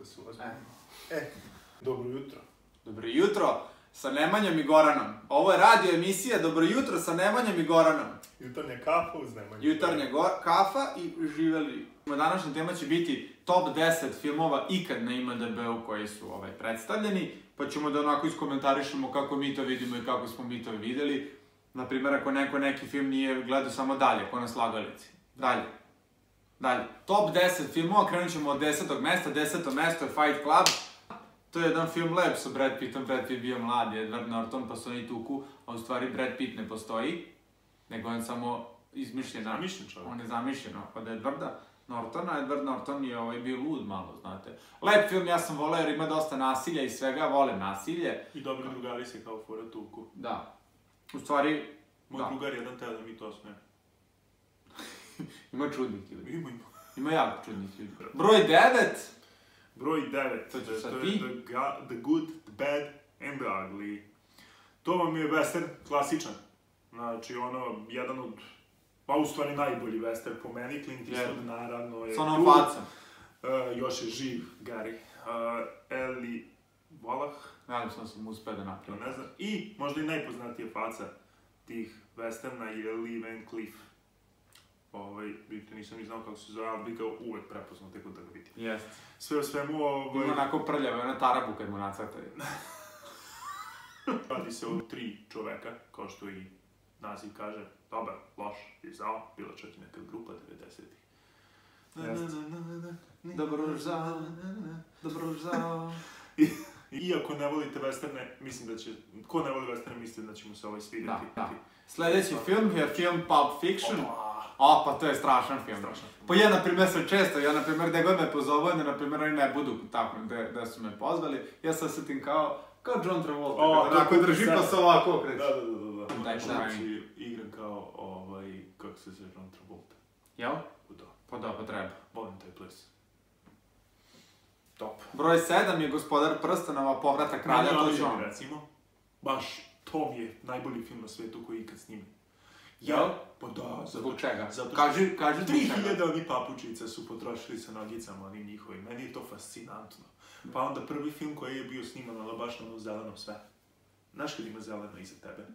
da su ozbiljni. Dobro jutro. Dobro jutro sa Nemanjom i Goranom. Ovo je radio emisija Dobro jutro sa Nemanjom i Goranom. Jutarnja kafa uz Nemanju. Jutarnja kafa i živeli. Današnja tema će biti top 10 filmova ikad na IMDb-u koji su predstavljeni, pa ćemo da onako iskomentarišemo kako mi to vidimo i kako smo mi to videli. Naprimjer, ako neko neki film nije gledao samo dalje, ko na slagalici. Dalje. Top 10 filmova, krenut ćemo od 10. mesta. 10. mesto je Fight Club. To je jedan film lep sa Brad Pittom, Brad Pitt bio mladi, Edward Norton, pa su oni tuku, a u stvari Brad Pitt ne postoji, nego on samo izmišljen. Zamišljen čovjek. On je zamišljen od Edwarda Nortona, Edward Norton je bio lud malo, znate. Lep film, ja sam voleo jer ima dosta nasilja i svega, volim nasilje. I dobri drugari se kao fora tuku. Da. U stvari, Moj drugar jedan teo da mi to osme. Ima čudnih ili? Ima. Ima jako čudnih ljudi. Broj 9. Broj 9. To je The Good, The Bad and The Ugly. To vam je western klasičan. Znači, jedan od, pa u stvari najbolji western po meni, Clint Eastwood naravno je tu. S onom facom. Još je živ Gary. Eli Wallach. Nadam sam uspeo da napravim. Ne znam. I možda i najpoznatija faca tih westerna je Lee Van Cleef. Vidite, nisam ni znao kako se zove, ali bi ga uvek prepoznao tako da ga vidim. Jest. Sve u svemu, Ima onako prljave, ona tarabu kad mu nacrtaju. Radi se o 3 čoveka, kao što i naziv kaže, dobar, loš i zao, bila čak i neka grupa 90-ih. Dobro zao. Iako ne volite westerne, mislim da će, ko ne voli westerne, mislim da će mu se svidjeti. Da. Sljedeći film je film Pulp Fiction. Pa to je strašan film. Pa ja, na primjer, sam često, gde god me pozovu, na primjer, oni ne budu tako gde su me pozvali, ja se osjetim kao John Travolta, kada onako drži pa se ovako okreći. Da. Znači, igram kao, kako se zove John Travolta. Jel? Pa treba. Volim taj ples. Top. Broj 7 je Gospodar prstenova, Povratak kralja, to je on. Recimo, baš to mi je najbolji film na svetu koji ikad snimim. Jel? Pa da, zbog čega? Kaži zbog čega. 3000 oni papučica su potrošili sa nogicama, oni njihovi. Meni je to fascinantno. Pa onda prvi film koji je bio sniman, baš na onom zelenom sve. Znaš kad ima zeleno iza tebe?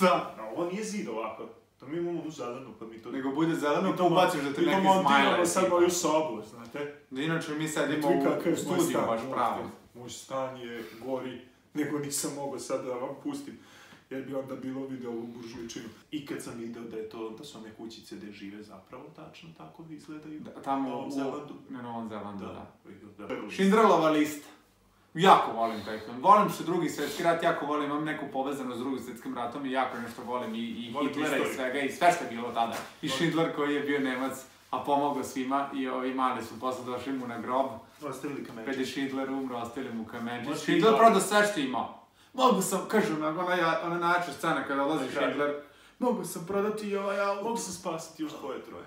Da. Ovo nije zid ovako. To mi imamo onu zelenu, pa mi to... Nego bude zeleno, pa ubaciš da ti neki smajle. Mi to montiramo sad moju sobu, znate? Inače mi sedimo u studiju baš pravo. Moj stan je gori, nego nisam mogao sad da vam pustim. Jer bi onda bilo video ovu buržujčinu. I kad sam video da su one kućice gde žive zapravo tačno tako izgledaju. Tamo u Novom Zelandu. Na Novom Zelandu, da. Da. Schindlerova lista. Jako volim taj film. Volim što Drugi svjetski rat, jako volim, imam neku povezanost s Drugim svjetskim ratom i jako nešto volim i Hitlera i svega i sve što je bilo tada. I Schindler koji je bio Nemac, a pomogao svima i ovi mali su posle došli mu na grob. Ostavili kamenčić. Kad je Schindler umro, ostavili mu kamenčić. Schindler prodao sve što je imao. Mogu sam, kažu ona najjača scena kada odlazi Schindler, mogu sam prodati i ovaj auto. Mogu sam spasiti još troje.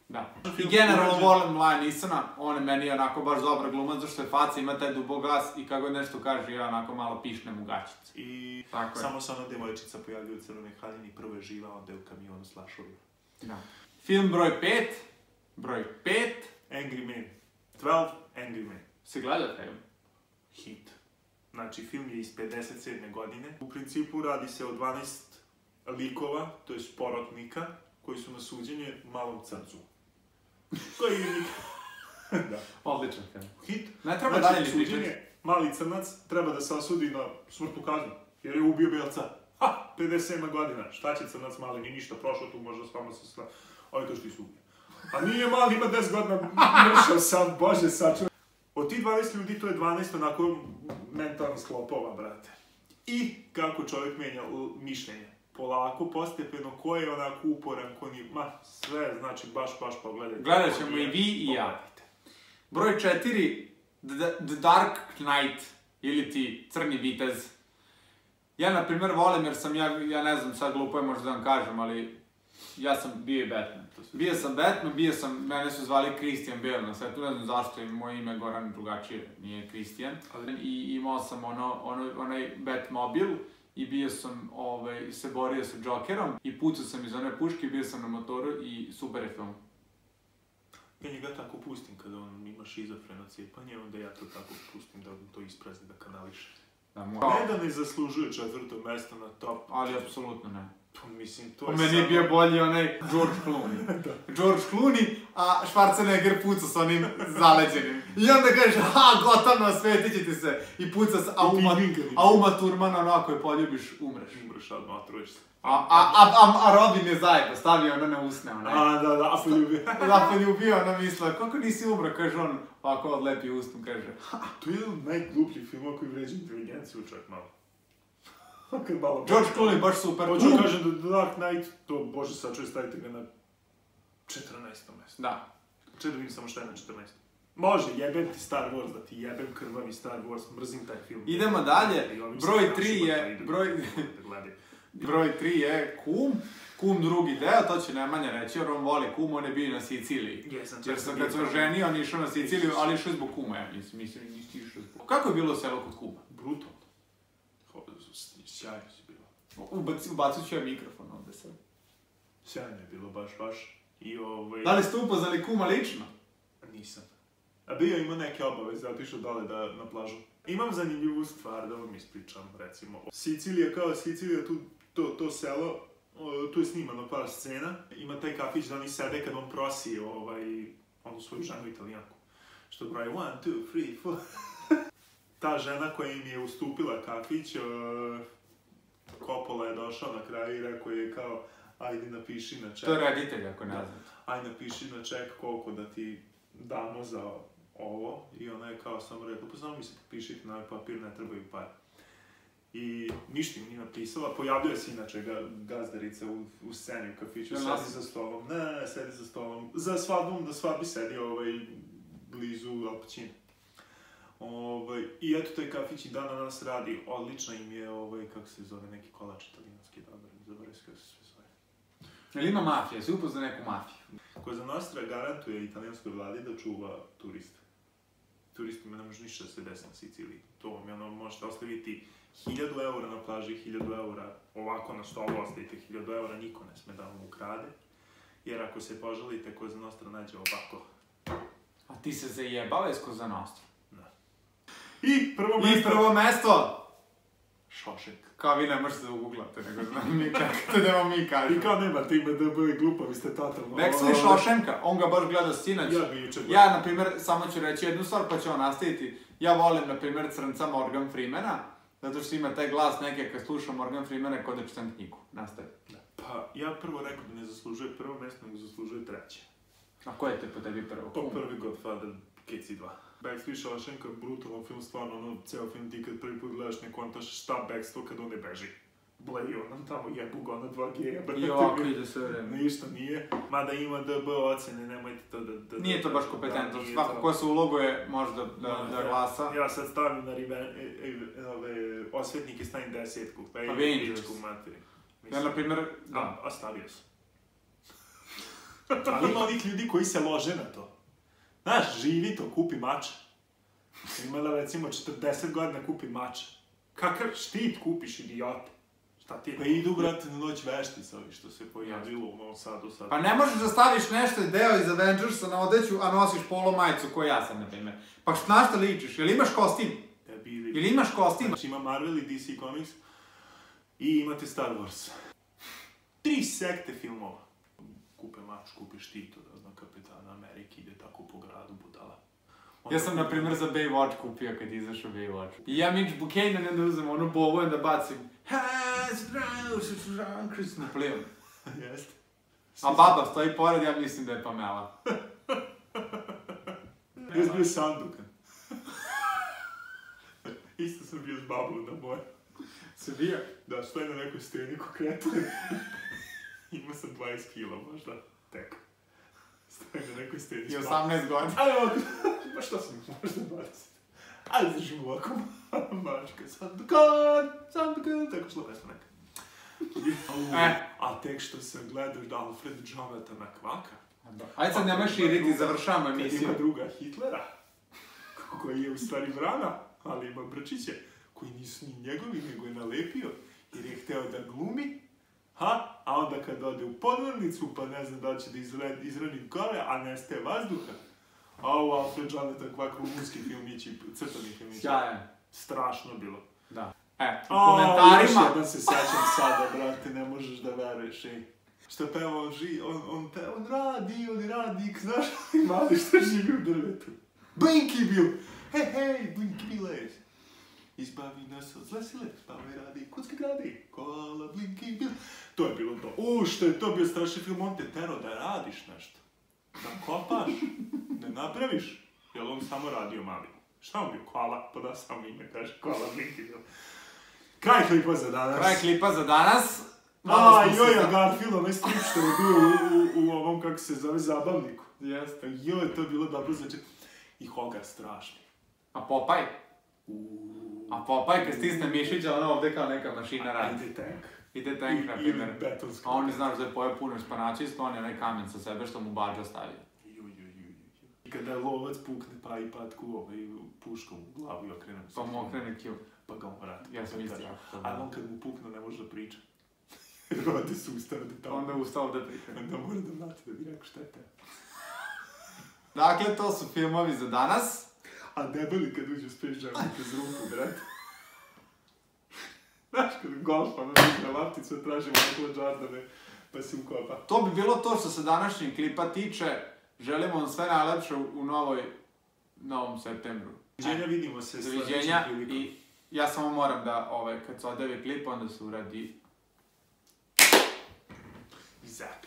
Da. I generalno volim Liam Neesona, on je meni onako baš dobar glumac, zašto je faca, ima taj dubok glas i kako nešto kaže, ja onako malo pišnem u gačice. I samo se ona devojčica pojavljuje u crvenoj haljini, prvo je živa, onda je u kamionu s lašovima. Da. Film broj 5. Angry Man. 12 Angry Men. Si gledao film? Hit. Znači, film je iz 57. godine. U principu radi se o 12 likova, to je porotnika, koji su na suđenje malom crncu. Koji je da. Odličan film. Hit. Ne treba dalje li pričati. Suđenje, mali crnac treba da se osudi na smrtnu kaznu, jer je ubio belca. 57 godina, šta će crnac mali, ni ništa prošlo tu, možda s vama se sva... Ovo to što ti su ubio. A nije mali, ima 10 godina, mršao sam, bože sačuvaj. Od tih 12 ljudi, to je 12 onako mentalnih sklopova, brate. I kako čovjek menja mišljenje. Polako, postepeno, ko je onako uporan, ko nije, sve, znači, baš pogledajte. Gledat ćemo i vi i ja. Broj 4, The Dark Knight, ili ti Crni vitez. Ja, na primjer, volim jer sam, ja ne znam, sad glupo je možda da vam kažem, ali ja sam bio i Batman. Bio sam, mene su zvali Christian Bale na svetu, ne znam zašto je moje ime Goran drugačije, nije Christian. I imao sam onaj Batmobil i bio sam, se borio sa Jokerom i pucao sam iz one puške, bio sam na motoru i super je film. Ja njega tako pustim kada on ima šizofreno cijepanje, onda ja to tako pustim da to isprazni, da kanališe. Ne da ne zaslužuje 4. mjesto na top. Ali apsolutno ne. Pa mislim, to Po je meni je bio bolji onaj George Clooney. George Clooney, a Schwarzenegger puca s onim zaleđenim. I onda kaže, gotovo, osvetit će ti se. I puca se, a Uma Thurman onako je poljubiš, umreš. Umreš, odmah otruješ se. A Robin je zajedno, stavio ono na usne, onaj. Da, Zapoljubio, ona misla, kako nisi umro, kaže on, ovako odlepi ustom, kaže. To je jedan najglupljih filmova koji vređa inteligenciju čak malo. George Clooney baš super. Hoću kažem da Dark Knight, to bože sačuvaj, stavite ga na 14. mjesto. Da. Čekaj da vidim samo šta je na 14. Može, jebem ti Star Wars, da ti jebem krvavi Star Wars, mrzim taj film. Idemo dalje, broj 3 je Kum drugi deo, to će Nemanja reći, jer on voli Kum, on je bio na Siciliji. Jer sam kad sam ženio, on je išao na Siciliju, ali išao zbog Kuma, ja mislim, nisi išao zbog... Kako je bilo selo kod Kuma? Brutalno. Sjajno si bilo. Ubacit ću ja mikrofon ovdje sad. Sjajno je bilo, baš. I Da li ste upoznali Kuma lično? Nisam. A bio ima neke obaveze, otišao dole na plažu. Imam zanimljivu stvar da vam ispričam, recimo. Sicilija kao Sicilija, to selo, tu je snimano par scena. Ima taj kafić da oni sede kad on prosi onu svoju ženu Italijanku. Što broji 1, 2, 3, 4. Ta žena koja im je ustupila kafić, Coppola je došao na kraju i rekao je kao, ajde napiši na ček. To je reditelj, ako ne znam. Ajde napiši na ček koliko da ti damo za ovo. I ona je kao samo rekla, pa samo mi se potpišite na ovaj papir, ne trebaju pare. I ništa im nije napisala, pojavljuje se inače gazdarica u sceni u kafiću, sedi za stolom. Ne, sedi za stolom. Za svadbom, da svadbi sedi blizu Al Pacina. I eto, taj kafić i dan na nas radi, odlično im je, kako se zove, neki kolač italijanski, dobro, zaboravim se kako se sve zove. Jel ima mafija? Si upoznao neku mafiju? Cosa Nostra garantuje italijanskoj vladi da čuva turiste. Turistima ne može ništa da se desi na Siciliji. To vam je možete ostaviti 1000 eura na plaži, 1000 eura ovako na stolu, ostavite 1000 eura, niko ne sme da vam ukrade. Jer ako se požalite, Cosa Nostra nađe ovako. A ti se zajebao iz Cosa Nostra? I prvo mesto! Shawshank. Kao vi ne možete da uguglate, nego znam mi čekate da vam mi kažemo. I kao nemate IMDb i glupavi ste totalno. Dexter iz Shawshanka, on ga baš gleda sinoć. Ja, na primjer, samo ću reći jednu stvar pa ću on nastaviti. Ja volim, na primjer, crnca Morgan Freemana, zato što ima taj glas neke kad slušam Morgan Freemana kod da čitam knjigu. Nastavi. Pa, ja prvo rekao da ne zaslužuje prvo mjesto, nego zaslužuje treće. A ko je te po tebi prvo? Pa prvi Godfather, KC2. Backstreet Shawshank, brutalan film, stvarno, ceo film ti kad prvi put gledaš ne kontaš šta backstreet kad on ne beži. Bleji on tamo jebu ga na 2 geja, brate. I ovako ide sve vreme. Ništa nije. Mada ima DB ocene, nemojte to da... Nije to baš kompetentno, svako ko se uloguje može da glasa. Ja sad stavim na osvetnike, stavim 10-ku, pa i pičku materi. Ja, na primjer... A stavio sam. Ali ima ovih ljudi koji se lože na to. Znaš, živi to, kupi mača. Imala recimo 40 godina kupi mača. Kakav štit kupiš, idiote? Šta ti je? Pa idu, brate, na noć veštica, ovi što se pojavilo u Novom Sadu sad. Pa ne možeš da staviš nešto deo iz Avengersa na odeću, a nosiš polo majicu ko ja sam, na primjer. Pa na šta ličiš? Jel imaš kostim? Jel imaš kostim? Znači ima Marvel i DC Comics i imate Star Wars. 3 sekte filmova. Kupe mač, kupe štit od Kapetana Amerike, ide tako po gradu, budala. Ja sam, na primjer, za Baywatch kupio kad izašao Baywatch. I ja Mitch Buchanan onda uzem onu bovu i onda bacim Chris na plivu. Jeste. A baba stoji pored, ja mislim da je Pamela. Ja sam bio Sandukan. Isto sam bio s babom na moje. Se bio? Da, stoji na nekoj steni konkretno. Imao sam 20 kila možda, tek. Stoji na nekoj steni. I 18 godina. Ali ovako, pa što sam možda 20. Ali držim ovako, mačka, Sandukan, tako šlo pesma neka. A tek što sam gledao da Alfred Jonathana Kvaka. Ajde sad nema širiti, završamo emisiju. Kad ima druga Hitlera, koji je u stvari vrana, ali ima brčiće, koji nisu ni njegovi, nego je nalepio, jer je hteo da glumi, a onda kad ode u podmornicu, pa ne znam da će da izrani gore, a nestaje vazduha. A ovo Alfred Žaleta, kvak rumunski filmići, crtani filmići. Sjajan. Strašno bilo. Da. U komentarima... Još jedan se sećam sada, brate, ne možeš da veruješ, ej. Šta peva, on radi, znaš, mali što živi u drvetu. Blinky Bill! Hej, Blinky Bille! Izbavi nas od zle sile, spave radi, kucka gradi, kola Blinky Bill. To je bilo to. Što je to bio strašni film, on te tero da radiš nešto. Da kopaš, ne napraviš. Jel on samo radio mali? Šta on bio? Koala, pa da samo ime kaže, kola Blinky Bill. Kraj klipa za danas. Joja Garfield, onaj strip što je bio u ovom, kako se zove, zabavniku. Jeste. Joj, to je bilo dobro znači. I Hogar strašni. A Popaj? A Popaj kad stisne mišića, ono ovdje kao neka mašina radi. Ide tank, na primjer. A on ne znaš da je pojeo puno španača i skloni onaj kamen sa sebe što mu Bađo stavio. Kada lovac pukne pa i patku puškom u glavu i okrene mu se. Pa mu okrene kiju. Pa ga on vrati. Ja sam isti jako to. Ali on kad mu pukne ne može da priča. Jer ovdje su ustave da tamo. Onda ustao da priča. Onda mora da vrati da bi rekao šta je te. Dakle, to su filmovi za danas. A debeli kad uđe u Space Jam bez ruku, brate. Znaš, kad golfa na lopticu tražimo Michaela Jordana pa si ukopa. To bi bilo to što se današnjeg klipa tiče. Želimo vam sve najlepše u novom septembru. Doviđenja, vidimo se sledećem prilikom. I ja samo moram da, kad se odevi klip, onda se uradi... Zap.